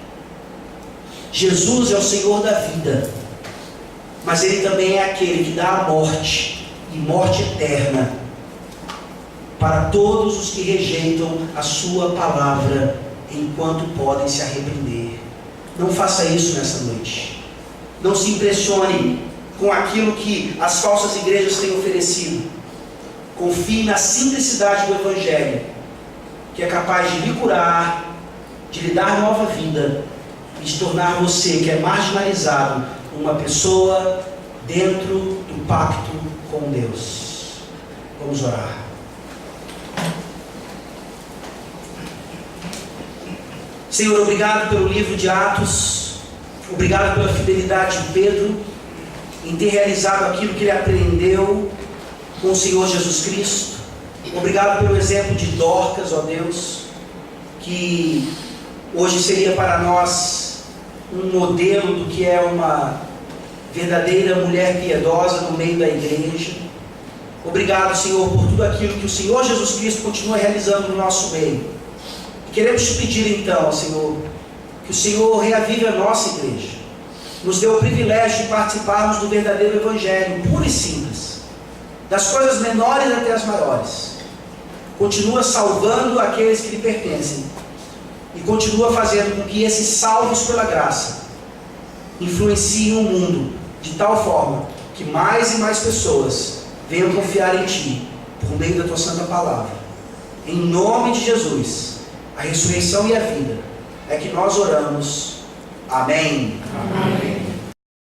Jesus é o Senhor da vida, mas Ele também é aquele que dá a morte, e morte eterna, para todos os que rejeitam a sua palavra, enquanto podem se arrepender. Não faça isso nessa noite. Não se impressione com aquilo que as falsas igrejas têm oferecido. Confie na simplicidade do Evangelho, que é capaz de lhe curar, de lhe dar nova vida e de tornar você, que é marginalizado, uma pessoa dentro do pacto com Deus. Vamos orar. Senhor, obrigado pelo livro de Atos, obrigado pela fidelidade de Pedro em ter realizado aquilo que ele aprendeu com o Senhor Jesus Cristo. Obrigado pelo exemplo de Dorcas, ó Deus, que hoje seria para nós um modelo do que é uma verdadeira mulher piedosa no meio da igreja. Obrigado, Senhor, por tudo aquilo que o Senhor Jesus Cristo continua realizando no nosso meio. Queremos te pedir então, Senhor, que o Senhor reavive a nossa igreja, nos dê o privilégio de participarmos do verdadeiro Evangelho, puro e simples, das coisas menores até as maiores. Continua salvando aqueles que lhe pertencem, e continua fazendo com que esses salvos pela graça influenciem o mundo de tal forma que mais e mais pessoas venham confiar em Ti, por meio da Tua Santa Palavra. Em nome de Jesus, a ressurreição e a vida, é que nós oramos. Amém. Amém.